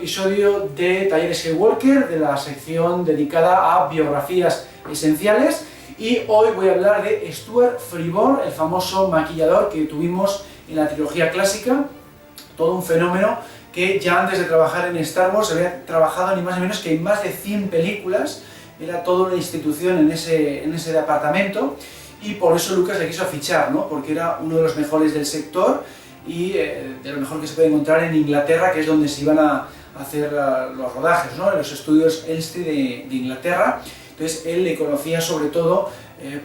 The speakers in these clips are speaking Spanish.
episodio de Talleres Skywalker, de la sección dedicada a biografías esenciales, y hoy voy a hablar de Stuart Freeborn, el famoso maquillador que tuvimos en la trilogía clásica, todo un fenómeno que ya antes de trabajar en Star Wars había trabajado ni más ni menos que en más de 100 películas, era toda una institución en ese departamento, y por eso Lucas le quiso fichar, ¿no? Porque era uno de los mejores del sector y de lo mejor que se puede encontrar en Inglaterra, que es donde se iban a hacer los rodajes, ¿no? En los estudios Elstree de Inglaterra. Entonces él le conocía sobre todo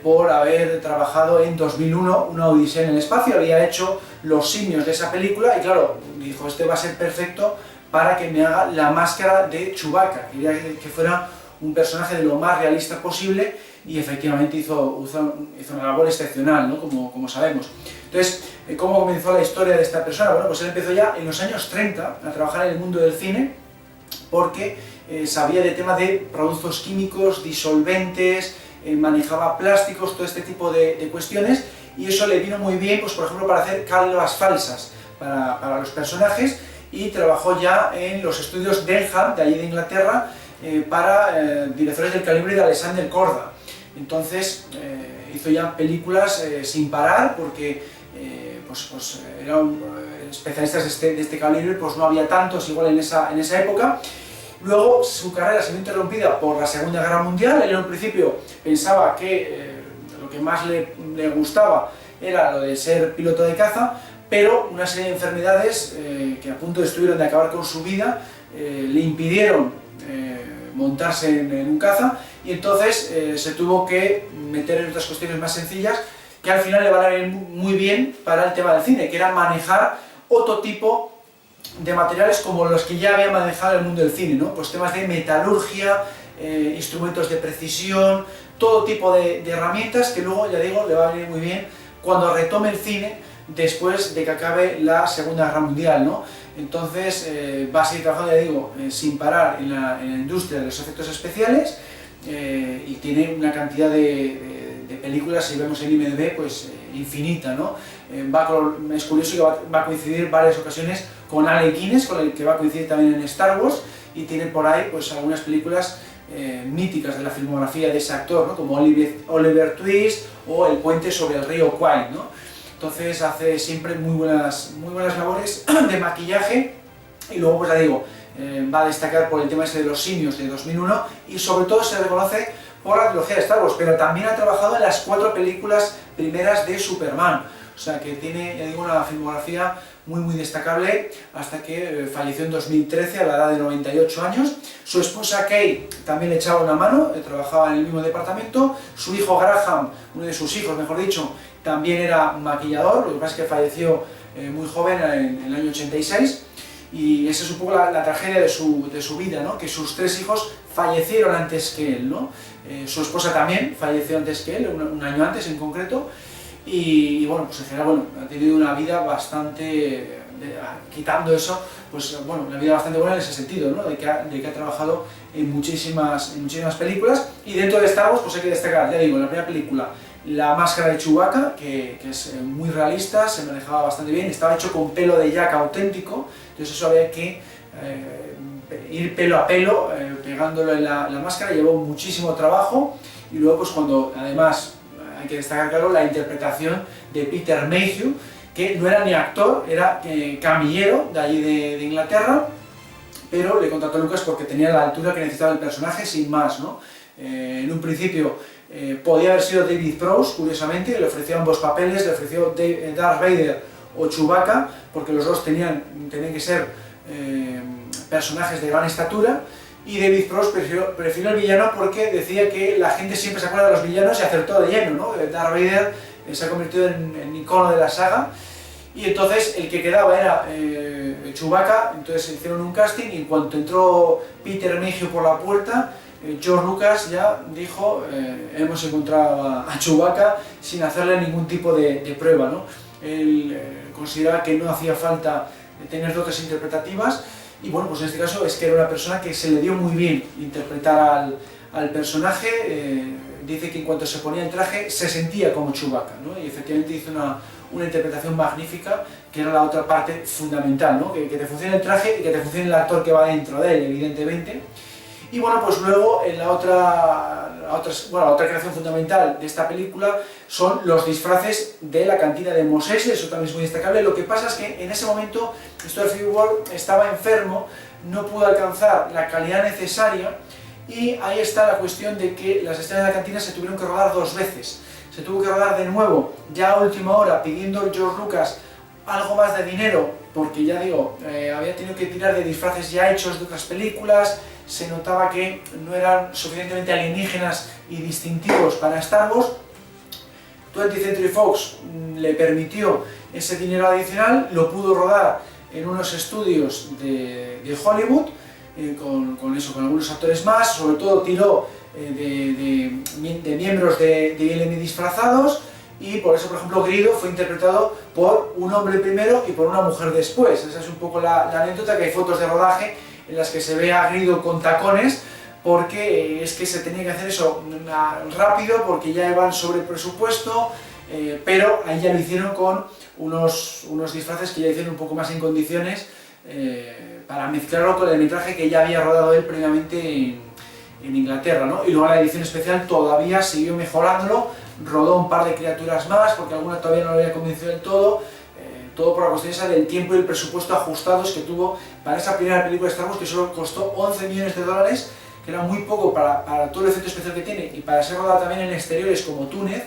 por haber trabajado en 2001, Una odisea en el espacio, había hecho los simios de esa película y claro, dijo, este va a ser perfecto para que me haga la máscara de Chewbacca, quería que fuera un personaje de lo más realista posible y efectivamente hizo una labor excepcional, ¿no? como sabemos. Entonces, ¿cómo comenzó la historia de esta persona? Bueno, pues él empezó ya en los años 30 a trabajar en el mundo del cine porque sabía de temas de productos químicos, disolventes, manejaba plásticos, todo este tipo de cuestiones, y eso le vino muy bien, pues por ejemplo, para hacer calvas falsas para los personajes, y trabajó ya en los estudios Denham, de allí de Inglaterra, para directores del calibre de Alexander Korda. Entonces hizo ya películas sin parar, porque eran especialistas de este calibre, pues no había tantos igual en esa época. Luego su carrera se vio interrumpida por la Segunda Guerra Mundial. Él en un principio pensaba que lo que más le gustaba era lo de ser piloto de caza, pero una serie de enfermedades que a punto estuvieron de acabar con su vida le impidieron montarse en un caza, y entonces se tuvo que meter en otras cuestiones más sencillas que al final le van a venir muy bien para el tema del cine, que era manejar otro tipo de materiales como los que ya había manejado el mundo del cine, ¿no? Pues temas de metalurgia, instrumentos de precisión, todo tipo de herramientas que luego, ya digo, le va a venir muy bien cuando retome el cine después de que acabe la Segunda Guerra Mundial, ¿no? Entonces va a seguir trabajando, ya digo, sin parar en la industria de los efectos especiales, y tiene una cantidad de películas, si vemos en IMDb, pues infinita, ¿no? Es curioso que va a coincidir varias ocasiones con Alec Guinness, con el que va a coincidir también en Star Wars, y tiene por ahí pues algunas películas míticas de la filmografía de ese actor, ¿no? Como Oliver Twist o El puente sobre el río Kwai, ¿no? Entonces hace siempre muy buenas labores de maquillaje, y luego, pues ya digo, va a destacar por el tema ese de los simios de 2001, y sobre todo se reconoce por la trilogía de Star Wars, pero también ha trabajado en las 4 películas primeras de Superman, o sea que tiene, ya digo, una filmografía muy destacable, hasta que falleció en 2013 a la edad de 98 años. Su esposa Kate también le echaba una mano, trabajaba en el mismo departamento. Su hijo Graham, uno de sus hijos mejor dicho, también era maquillador, lo que pasa es que falleció muy joven en el año 86, y esa es un poco la tragedia de su vida, ¿no? Que sus 3 hijos fallecieron antes que él, ¿no? Su esposa también falleció antes que él, un año antes en concreto, y bueno, pues en general, ha tenido una vida bastante, quitando eso, pues bueno, una vida bastante buena en ese sentido, ¿no? de que ha trabajado en muchísimas películas, y dentro de Star Wars pues hay que destacar, ya digo, en la primera película, la máscara de Chewbacca, que es muy realista, se manejaba bastante bien, estaba hecho con pelo de yak auténtico, entonces eso había que ir pelo a pelo, pegándolo en la máscara, llevó muchísimo trabajo, y luego pues cuando, además, hay que destacar, claro, la interpretación de Peter Mayhew, que no era ni actor, era camillero de allí de Inglaterra, pero le contrató a Lucas porque tenía la altura que necesitaba el personaje, sin más, ¿no? En un principio podía haber sido David Prowse, curiosamente, le ofreció ambos papeles, le ofreció Darth Vader o Chewbacca, porque los dos tenían que ser personajes de gran estatura, y David Prowse prefirió el villano porque decía que la gente siempre se acuerda de los villanos y acertó de lleno, ¿no? Darth Vader se ha convertido en icono de la saga, y entonces el que quedaba era Chewbacca. Entonces hicieron un casting, y en cuanto entró Peter Mayhew por la puerta, George Lucas ya dijo, hemos encontrado a Chewbacca, sin hacerle ningún tipo de prueba, ¿no? Él consideraba que no hacía falta tener dotes interpretativas, y bueno, pues en este caso es que era una persona que se le dio muy bien interpretar al personaje, dice que en cuanto se ponía el traje se sentía como Chewbacca, ¿no? Y efectivamente hizo una interpretación magnífica, que era la otra parte fundamental, ¿no? Que te funcione el traje y que te funcione el actor que va dentro de él, evidentemente. Y bueno, pues luego en la otra creación fundamental de esta película son los disfraces de la cantina de Mos Eisley, eso también es muy destacable. Lo que pasa es que en ese momento Stuart Freeborn estaba enfermo, no pudo alcanzar la calidad necesaria, y ahí está la cuestión de que las escenas de la cantina se tuvieron que rodar 2 veces. Se tuvo que rodar de nuevo, ya a última hora, pidiendo George Lucas algo más de dinero, porque ya digo, había tenido que tirar de disfraces ya hechos de otras películas, se notaba que no eran suficientemente alienígenas y distintivos para Star Wars. 20th Century Fox le permitió ese dinero adicional, lo pudo rodar en unos estudios de Hollywood, con algunos actores más, sobre todo tiró de miembros de ILM disfrazados, y por eso, por ejemplo, Greedo fue interpretado por un hombre primero y por una mujer después. Esa es un poco la anécdota, que hay fotos de rodaje en las que se ve a Greedo con tacones, porque es que se tenía que hacer eso rápido, porque ya iban sobre el presupuesto, pero ahí ya lo hicieron con unos disfraces que ya hicieron un poco más en condiciones, para mezclarlo con el metraje que ya había rodado él previamente en Inglaterra, ¿no? Y luego la edición especial todavía siguió mejorándolo, rodó un par de criaturas más, porque alguna todavía no lo había convencido del todo, todo por la cuestión esa del tiempo y el presupuesto ajustados que tuvo para esa primera película de Star Wars, que solo costó 11 millones de dólares, que era muy poco para todo el efecto especial que tiene, y para ser rodada también en exteriores como Túnez,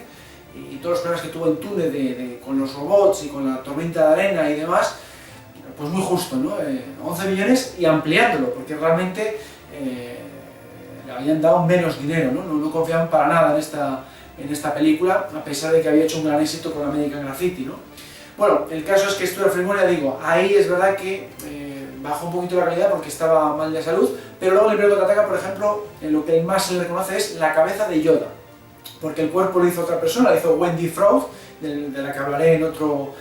y todos los problemas que tuvo en Túnez con los robots y con la tormenta de arena y demás, pues muy justo, ¿no? 11 millones y ampliándolo, porque realmente le habían dado menos dinero, ¿no? No confiaban para nada en esta película, a pesar de que había hecho un gran éxito con American Graffiti, ¿no? Bueno, el caso es que Stuart Freeborn, ya digo, ahí es verdad que bajó un poquito la calidad porque estaba mal de salud, pero luego en el Imperio Contraataca, por ejemplo, en lo que más se le reconoce es la cabeza de Yoda, porque el cuerpo lo hizo otra persona, lo hizo Wendy Froud, de la que hablaré en otro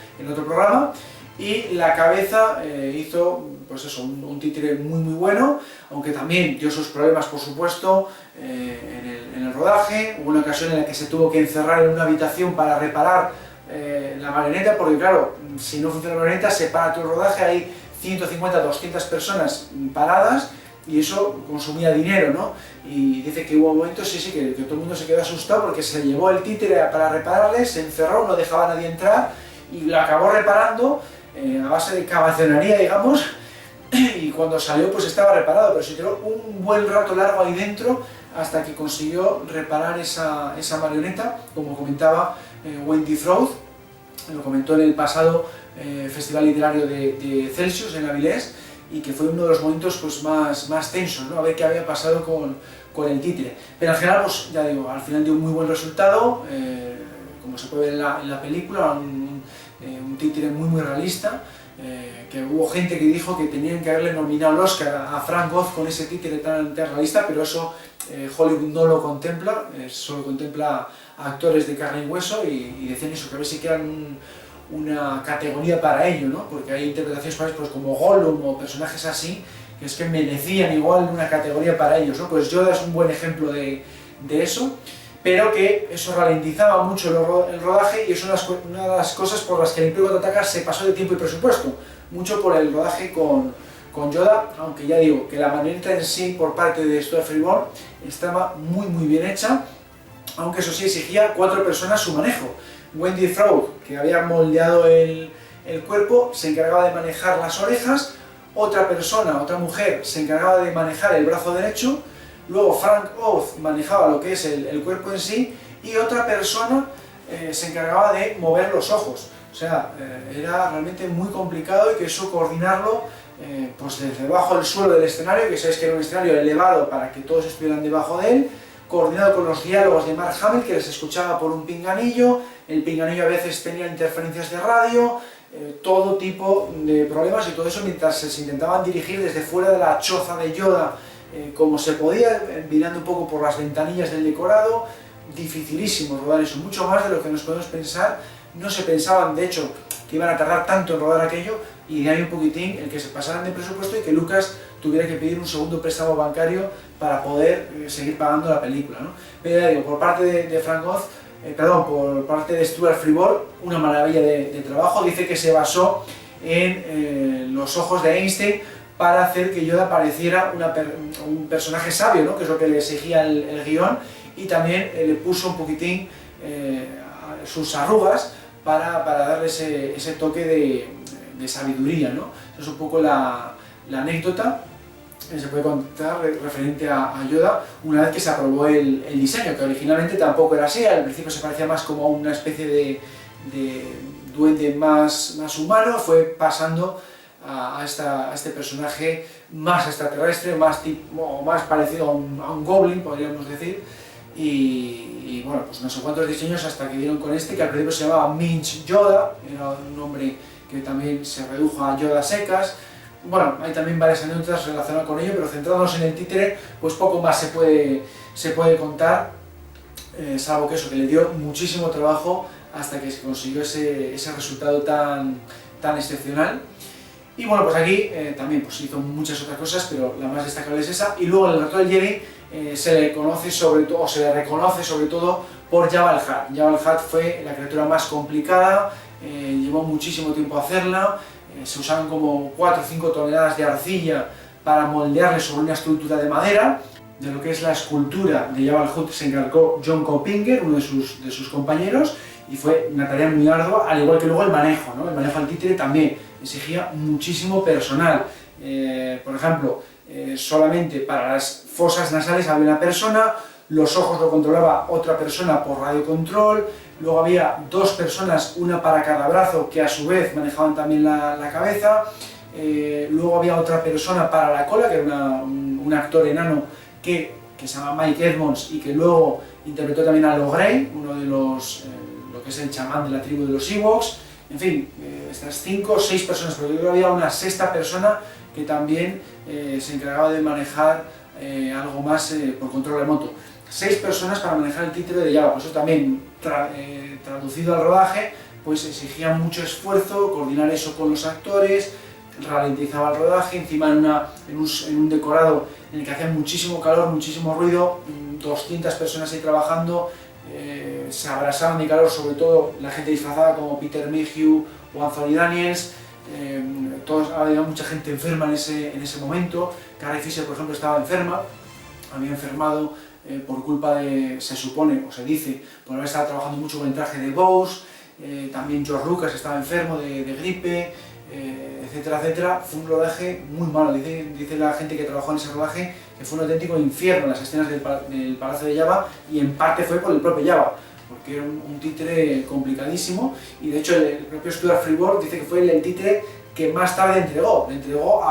programa, y la cabeza hizo, pues eso, un títere muy bueno, aunque también dio sus problemas, por supuesto, en el rodaje. Hubo una ocasión en la que se tuvo que encerrar en una habitación para reparar la marioneta, porque claro, si no funciona la marioneta se para todo el rodaje, hay 150, 200 personas paradas, y eso consumía dinero, ¿no? Y dice que hubo momentos, sí, que todo el mundo se quedó asustado porque se llevó el títere para repararle, se encerró, no dejaba a nadie entrar, y lo acabó reparando a base de cabezonería, digamos, y cuando salió pues estaba reparado, pero se tiró un buen rato largo ahí dentro hasta que consiguió reparar esa marioneta, como comentaba Wendy Froud, lo comentó en el pasado Festival Literario de Celsius en Avilés, y que fue uno de los momentos pues más tensos, ¿no? A ver qué había pasado con el títere. Pero al final, pues ya digo, al final dio un muy buen resultado, como se puede ver en la película, un títere muy realista, que hubo gente que dijo que tenían que haberle nominado el Oscar a Frank Oz con ese títere tan realista, pero eso Hollywood no lo contempla, solo contempla a actores de carne y hueso, y decían eso, que a ver si crean una categoría para ello, ¿no? Porque hay interpretaciones pues, como Gollum o personajes así, que es que merecían igual una categoría para ellos, ¿no? Pues Yoda es un buen ejemplo de eso, pero que eso ralentizaba mucho el rodaje, y es una de las cosas por las que el Imperio Contraataca se pasó de tiempo y presupuesto, mucho por el rodaje con Yoda, aunque ya digo que la marioneta en sí por parte de Stuart Freeborn estaba muy bien hecha, aunque eso sí exigía 4 personas su manejo. Wendy Froud, que había moldeado el cuerpo, se encargaba de manejar las orejas, otra mujer, se encargaba de manejar el brazo derecho, luego Frank Oz manejaba lo que es el cuerpo en sí, y otra persona se encargaba de mover los ojos. O sea, era realmente muy complicado, y que eso coordinarlo pues desde debajo del suelo del escenario, que sabéis que era un escenario elevado para que todos estuvieran debajo de él, coordinado con los diálogos de Mark Hamill, que les escuchaba por un pinganillo, el pinganillo a veces tenía interferencias de radio, todo tipo de problemas, y todo eso mientras se intentaban dirigir desde fuera de la choza de Yoda como se podía, mirando un poco por las ventanillas del decorado. Dificilísimo rodar eso, mucho más de lo que nos podemos pensar. No se pensaban, de hecho, que iban a tardar tanto en rodar aquello, y de ahí un poquitín el que se pasaran de presupuesto y que Lucas tuviera que pedir un segundo préstamo bancario para poder seguir pagando la película, ¿no? Pero ya digo, por parte de Frank Oz, por parte de Stuart Fribourg, una maravilla de trabajo. Dice que se basó en los ojos de Einstein para hacer que Yoda pareciera un personaje sabio, ¿no? Que es lo que le exigía el guión, y también le puso un poquitín sus arrugas para darle ese toque de sabiduría, ¿no? Esa es un poco la anécdota que se puede contar referente a Yoda una vez que se aprobó el diseño, que originalmente tampoco era así. Al principio se parecía más como una especie de duende más humano, fue pasando a este personaje más extraterrestre, más parecido a un goblin, podríamos decir, y bueno, pues no sé cuántos diseños hasta que dieron con este, que al principio se llamaba Minch Yoda, era un nombre que también se redujo a Yoda secas. Bueno, hay también varias anécdotas relacionadas con ello, pero centrándonos en el títere, pues poco más se puede contar, salvo que eso, que le dio muchísimo trabajo hasta que se consiguió ese resultado tan excepcional. Y bueno, pues aquí también pues hizo muchas otras cosas, pero la más destacable es esa. Y luego el resto del Jedi se le conoce sobre todo, o se le reconoce sobre todo por Jabba el Hutt. Jabba el Hutt fue la criatura más complicada, llevó muchísimo tiempo hacerla, se usaron como 4 o 5 toneladas de arcilla para moldearle sobre una estructura de madera. De lo que es la escultura de Jabba el Hutt se encargó John Coppinger, uno de sus compañeros, y fue una tarea muy ardua, al igual que luego el manejo, ¿no? El manejo del títere también exigía muchísimo personal. Por ejemplo, solamente para las fosas nasales había una persona, los ojos lo controlaba otra persona por radiocontrol, luego había 2 personas, una para cada brazo, que a su vez manejaban también la cabeza, luego había otra persona para la cola, que era un actor enano que se llama Mike Edmonds y que luego interpretó también a Logray, uno de lo que es el chamán de la tribu de los Ewoks. En fin, estas 5 o 6 personas, pero yo creo que había una 6ª persona que también se encargaba de manejar algo más por control remoto. 6 personas para manejar el títere de Jabba, pues eso también traducido al rodaje, pues exigía mucho esfuerzo, coordinar eso con los actores, ralentizaba el rodaje, encima en un decorado en el que hacía muchísimo calor, muchísimo ruido, 200 personas ahí trabajando, se abrasaban de calor, sobre todo la gente disfrazada como Peter Mayhew o Anthony Daniels. Había mucha gente enferma en ese momento. Carrie Fisher, por ejemplo, estaba enferma, había enfermado por culpa se supone, o se dice, por haber estado trabajando mucho con el traje de Bose. También George Lucas estaba enfermo de gripe, etcétera, etcétera. Fue un rodaje muy malo. Dice la gente que trabajó en ese rodaje que fue un auténtico infierno las escenas del Palacio de Jabba, y en parte fue por el propio Jabba, porque era un títere complicadísimo, y de hecho el propio Stuart Fribourg dice que fue el títere que más tarde entregó. Le entregó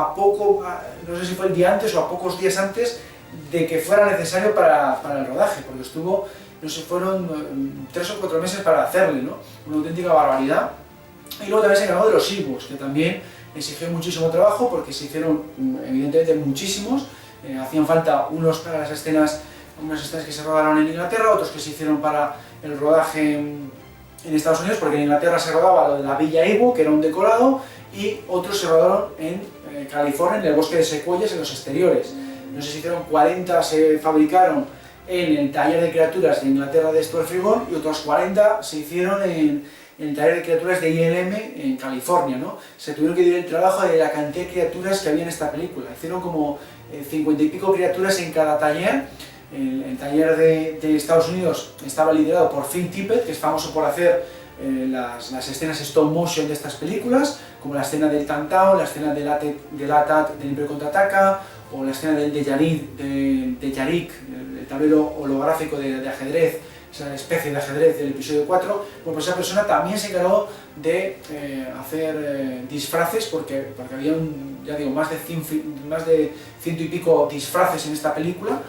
no sé si fue el día antes o a pocos días antes de que fuera necesario para el rodaje, porque estuvo, no sé, fueron 3 o 4 meses para hacerle, ¿no? Una auténtica barbaridad. Y luego también se encargó de los Ewoks, que también exigió muchísimo trabajo, porque se hicieron evidentemente muchísimos. Hacían falta unos para las escenas, unas escenas que se rodaron en Inglaterra, otros que se hicieron para el rodaje en Estados Unidos, porque en Inglaterra se rodaba lo de la Villa Ewok, que era un decorado, y otros se rodaron en California, en el bosque de secuoyas, en los exteriores. No sé si hicieron 40, se fabricaron en el taller de criaturas de Inglaterra de Stuart Fribourg, y otros 40 se hicieron en el taller de criaturas de ILM en California, ¿no? Se tuvieron que dividir el trabajo de la cantidad de criaturas que había en esta película. Hicieron como 50 y pico criaturas en cada taller. El taller de Estados Unidos estaba liderado por Phil Tippett, que es famoso por hacer las escenas stop motion de estas películas, como la escena del Tantao, la escena del AT-AT del Imperio Contraataca, o la escena del de Yarik, el tablero holográfico de ajedrez, esa especie de ajedrez del episodio 4. Pues esa persona también se encargó de hacer disfraces, porque había ya digo, más de 100 y pico disfraces en esta película,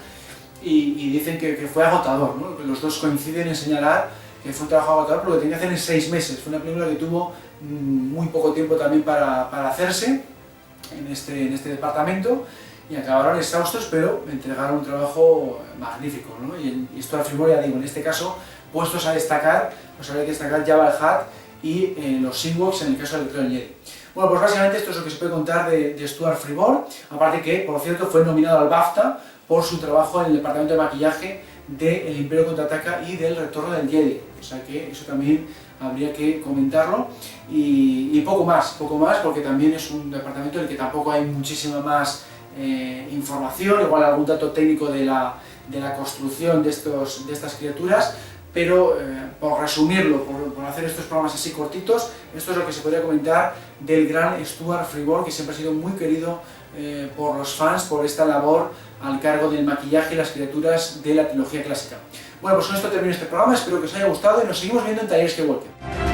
y dicen que fue agotador, ¿no? Los dos coinciden en señalar que fue un trabajo agotador, pero lo tenía que hacer en 6 meses. Fue una película que tuvo muy poco tiempo también para hacerse en este departamento, y acabaron exhaustos, pero entregaron un trabajo magnífico, ¿no? Y esto al Fribourg, ya digo, en este caso, puestos a destacar, pues habría que destacar Jabba el Hutt y los Ewoks en el caso del Retorno del Jedi. Bueno, pues básicamente esto es lo que se puede contar de Stuart Fribourg, aparte que, por cierto, fue nominado al BAFTA por su trabajo en el departamento de maquillaje de El Imperio Contraataca y del Retorno del Jedi. O sea que eso también habría que comentarlo. Y poco más, porque también es un departamento en el que tampoco hay muchísima más información, igual algún dato técnico de la construcción de estas criaturas, pero por resumirlo, por hacer estos programas así cortitos, esto es lo que se podría comentar del gran Stuart Freeborn, que siempre ha sido muy querido por los fans, por esta labor al cargo del maquillaje y las criaturas de la trilogía clásica. Bueno, pues con esto termino este programa, espero que os haya gustado y nos seguimos viendo en Talleres Skywalker.